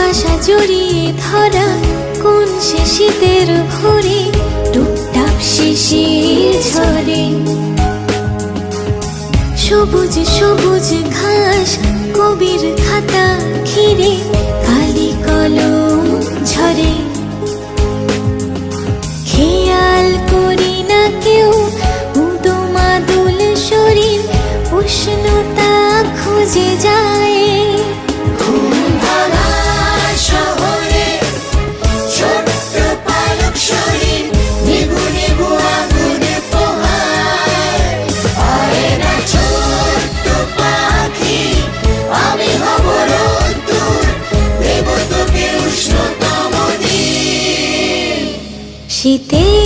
আশা জড়িয়ে ধরা কোন সে শীতের ভোরে টুপটাপ শিশির ঝরে। সবুজ সবুজ ঘাস কবির খাতা ঘিরে কালি কলম ঝরে। খেয়াল করি না কেউ উদুমাদুল শরীর উষ্ণতা খুঁজে যায়। শীতে